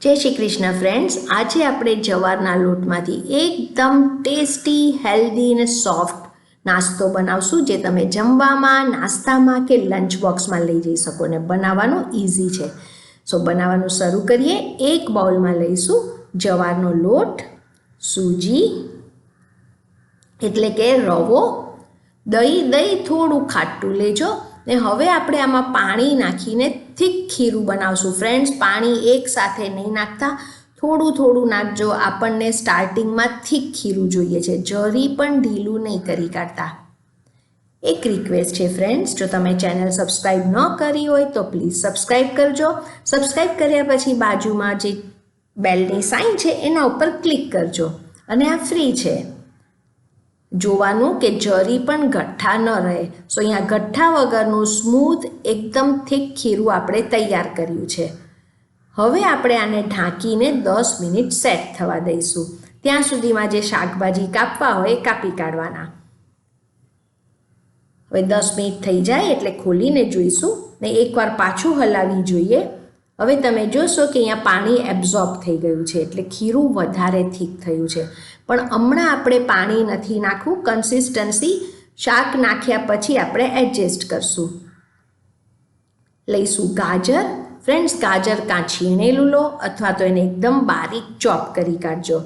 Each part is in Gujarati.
जय श्री कृष्ण फ्रेंड्स। आज આપણે જવારના લોટમાંથી એકદમ ટેસ્ટી હેલ્ધી અને સોફ્ટ નાસ્તો બનાવશું જે તમે જમવામાં નાસ્તામાં કે લંચ બોક્સમાં લઈ જઈ શકો ને બનાવવાનું ઇઝી છે। સો બનાવવાનું શરૂ કરીએ। એક બાઉલમાં લઈશું જવારનો લોટ, સૂજી એટલે કે રવો, દહીં થોડું ખાટું લેજો ને હવે આપણે આમાં પાણી નાખીને થીક ખીરું બનાવશું। ફ્રેન્ડ્સ, પાણી એકસાથે નહીં નાખતા, થોડું થોડું નાખજો। આપણને સ્ટાર્ટિંગમાં થીક ખીરું જોઈએ છે, જરી પણ ઢીલું નહીં કરી કાઢતા। એક રિક્વેસ્ટ છે ફ્રેન્ડ્સ, જો તમે ચેનલ સબસ્ક્રાઈબ ન કરી હોય તો પ્લીઝ સબસ્ક્રાઈબ કરજો। સબસ્ક્રાઈબ કર્યા પછી બાજુમાં જે બેલની સાઇન છે એના ઉપર ક્લિક કરજો અને આ ફ્રી છે। જોવાનું કે જરી પણ ગઠ્ઠા ન રહે। સો અહીંયા ગઠ્ઠા વગરનું સ્મૂથ એકદમ થીક ખીરું આપણે તૈયાર કર્યું છે। હવે આપણે આને ઢાંકીને 10 મિનિટ સેટ થવા દઈશું। ત્યાં સુધીમાં જે શાકભાજી કાપવા હોય એ કાપી કાઢવાના। હવે 10 મિનિટ થઈ જાય એટલે ખોલીને જોઈશું ને એકવાર પાછું હલાવી જોઈએ। હવે તમે જોશો કે અહીંયા પાણી એબ્ઝોર્બ થઈ ગયું છે એટલે ખીરું વધારે થીક થયું છે, પણ હમણાં આપણે પાણી નથી નાખવું। કન્સિસ્ટન્સી શાક નાખ્યા પછી આપણે એડજસ્ટ કરશું। લઈશું ગાજર। ફ્રેન્ડ્સ, ગાજર કાં છીણેલું લો અથવા તો એને એકદમ બારીક ચોપ કરી કાઢજો।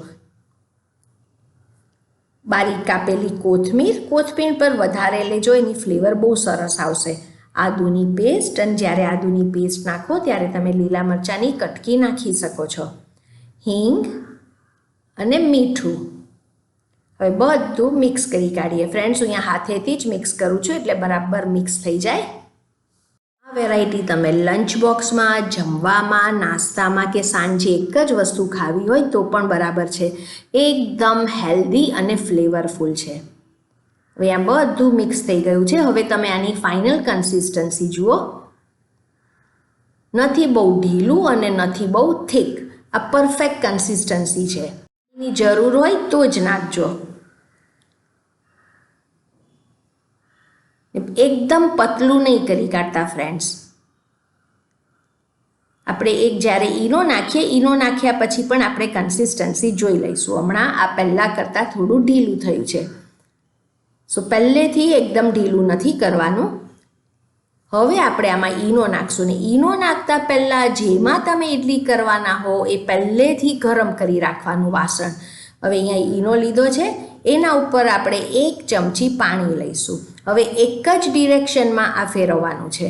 બારીક કાપેલી કોથમીર પર વધારે લેજો, એની ફ્લેવર બહુ સરસ આવશે। આદુની પેસ્ટ, અને જ્યારે આદુની પેસ્ટ નાખો ત્યારે તમે લીલા મરચાંની કટકી નાખી શકો છો। હિંગ અને મીઠું। હવે બધું મિક્સ કરી કાઢીએ। ફ્રેન્ડ્સ, અહીંયા હાથેથી જ મિક્સ કરું છું એટલે બરાબર મિક્સ થઈ જાય। આ વેરાયટી તમે લંચ બોક્સમાં, જમવામાં, નાસ્તામાં કે સાંજે એક જ વસ્તુ ખાવી હોય તો પણ બરાબર છે। એકદમ હેલ્ધી અને ફ્લેવરફુલ છે। હવે આ બધું મિક્સ થઈ ગયું છે। હવે તમે આની ફાઇનલ કન્સિસ્ટન્સી જુઓ, નથી બહુ ઢીલું અને નથી બહુ થીક, આ પરફેક્ટ કન્સિસ્ટન્સી છે। એની જરૂર હોય તો જ નાખજો। એકદમ પતલું નહીં કરી કાઢતા ફ્રેન્ડ્સ। આપણે જ્યારે ઈનો નાખ્યા પછી પણ આપણે કન્સિસ્ટન્સી જોઈ લઈશું। હમણાં આ પહેલાં કરતાં થોડું ઢીલું થયું છે। સો પહેલેથી એકદમ ઢીલું નથી કરવાનું। હવે આપણે આમાં ઈનો નાખશું ને ઈનો નાખતા પહેલાં જેમાં તમે ઇડલી કરવાના હો એ પહેલેથી ગરમ કરી રાખવાનું વાસણ। હવે અહીંયા ઈનો લીધો છે, એના ઉપર આપણે 1 ચમચી પાણી લઈશું। હવે એક જ ડિરેક્શનમાં આ ફેરવવાનું છે।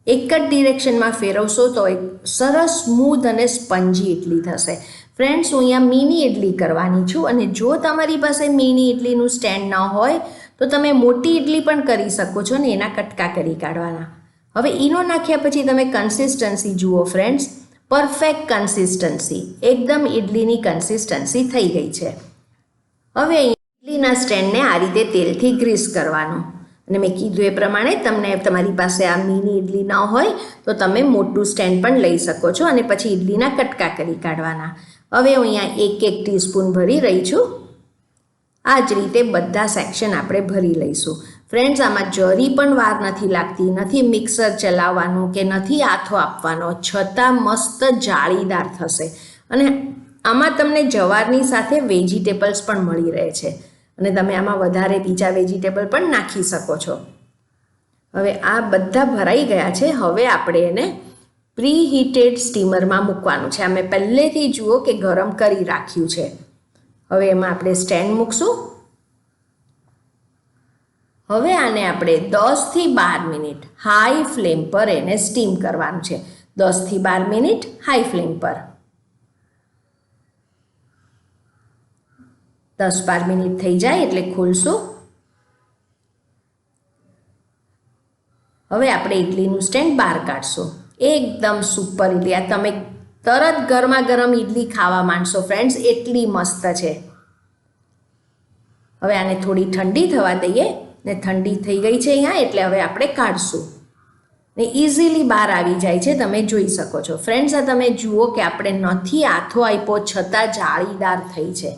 એક જ ડિરેક્શનમાં ફેરવશો તો એક સરસ સ્મૂધ અને સ્પંજી ઇડલી થશે। ફ્રેન્ડ્સ, હું અહીંયા મિની ઇડલી કરવાની છું અને જો તમારી પાસે મિની ઇડલીનું સ્ટેન્ડ ન હોય તો તમે મોટી ઇડલી પણ કરી શકો છો ને એના કટકા કરી કાઢવાના। હવે ઈનો નાખ્યા પછી તમે કન્સિસ્ટન્સી જુઓ ફ્રેન્ડ્સ, પરફેક્ટ કન્સિસ્ટન્સી, એકદમ ઇડલીની કન્સિસ્ટન્સી થઈ ગઈ છે। હવે ઇડલીના સ્ટેન્ડને આ રીતે તેલથી ગ્રીસ કરવાનું અને મેં કીધું એ પ્રમાણે તમને તમારી પાસે આ મિની ઇડલી ન હોય તો તમે મોટું સ્ટેન્ડ પણ લઈ શકો છો અને પછી ઇડલીના કટકા કરી કાઢવાના। હવે હું અહીંયા 1 ટીસ્પૂન ભરી રહી છું। આ જ રીતે બધા સેક્શન આપણે ભરી લઈશું। ફ્રેન્ડ્સ, આમાં જરી પણ વાર નથી લાગતી, નથી મિક્સર ચલાવવાનું કે નથી આથો આપવાનો, છતાં મસ્ત જાળીદાર થશે। અને આમાં તમને જવારની સાથે વેજીટેબલ્સ પણ મળી રહે છે અને તમે આમાં વધારે બીજા વેજીટેબલ પણ નાખી શકો છો। હવે આ બધા ભરાઈ ગયા છે। હવે આપણે એને પ્રી હીટેડ સ્ટીમરમાં મૂકવાનું છે। આ મેં પહેલેથી જુઓ કે ગરમ કરી રાખ્યું છે। હવે એમાં આપણે સ્ટેન્ડ મૂકશું। હવે આને આપણે 10 થી 12 મિનિટ હાઈ ફ્લેમ પર એને સ્ટીમ કરવાનું છે। 10 થી 12 મિનિટ હાઈ ફ્લેમ પર। 10-12 મિનિટ થઈ જાય એટલે ખોલશું। હવે આપણે ઇડલીનું સ્ટેન્ડ બહાર કાઢશું। એકદમ સુપર ઇડલી, આ તમે તરત ગરમા ગરમ ઇડલી ખાવા માંડશો ફ્રેન્ડ્સ, એટલી મસ્ત છે। હવે આને થોડી ઠંડી થવા દઈએ ને ઠંડી થઈ ગઈ છે અહીંયા એટલે હવે આપણે કાઢશું ને ઇઝીલી બહાર આવી જાય છે, તમે જોઈ શકો છો। ફ્રેન્ડ્સ, આ તમે જુઓ કે આપણે નથી આથો આપ્યો છતાં જાળીદાર થઈ છે।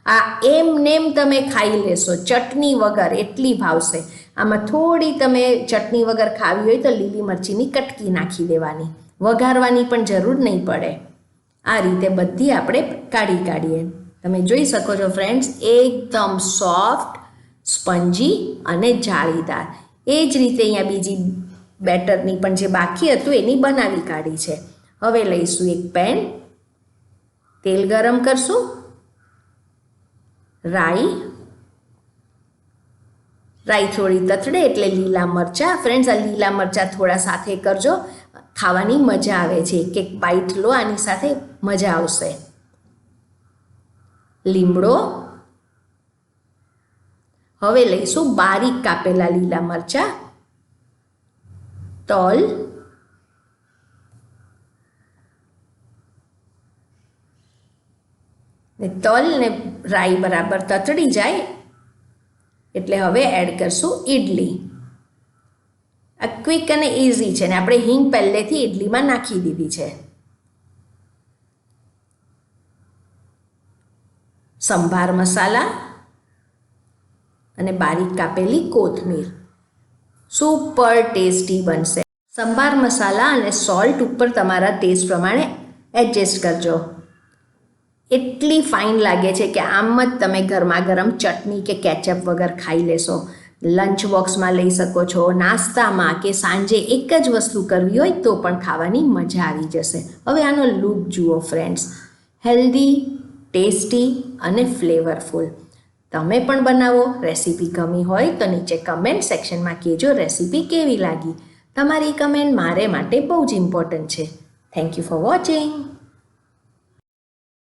આ એમ તમે ખાઈ લેશો ચટણી વગર, એટલી ભાવશે। આમાં થોડી તમે ચટણી વગર ખાવી હોય તો લીલી મરચીની કટકી નાખી દેવાની, વઘારવાની પણ જરૂર નહીં પડે। આ રીતે બધી આપણે કાઢીએ. તમે જોઈ શકો છો ફ્રેન્ડ્સ, એકદમ સોફ્ટ, સ્પંજી અને જાળીદાર. એ જ રીતે અહીંયા બીજી બેટરની પણ જે બાકી હતું એની બનાવી કાઢી છે. હવે લઈશું એક પેન, તેલ ગરમ કરશું, રાઈ થોડી તતડે એટલે લીલા મરચાં. ફ્રેન્ડ્સ, આ લીલા મરચાં થોડા સાથે કરજો, ખાવાની મજા આવે છે. એક બાઈટ લો, આની સાથે મજા આવશે. લીમડો. હવે લઈશું બારીક કાપેલા લીલા મરચાં, તલ, તલ ને રાઈ બરાબર તતડી જાય એટલે હવે એડ કરશું ઈડલી. આ ક્વિક અને ઇઝી છે ને આપણે હિંગ પહેલેથી ઇડલીમાં નાખી દીધી છે. સંભાર મસાલા અને બારીક કાપેલી કોથમીર. સુપર ટેસ્ટી બનશે. સંભાર મસાલા અને સોલ્ટ ઉપર તમારા ટેસ્ટ પ્રમાણે એડજસ્ટ કરજો. એટલી ફાઇન લાગે છે કે આમ જ તમે ગરમા ગરમ ચટણી કે કેચઅપ વગર ખાઈ લેશો. લંચ બોક્સમાં લઈ શકો છો, નાસ્તામાં કે સાંજે એક જ વસ્તુ કરવી હોય તો પણ ખાવાની મજા આવી જશે. હવે આનો લુક જુઓ ફ્રેન્ડ્સ, હેલ્ધી, ટેસ્ટી અને ફ્લેવરફુલ. તમે પણ બનાવો. રેસીપી ગમી હોય તો નીચે કમેન્ટ સેક્શનમાં કહેજો રેસીપી કેવી લાગી. તમારી કમેન્ટ મારે માટે બહુ જ ઇમ્પોર્ટન્ટ છે. Thank you for watching.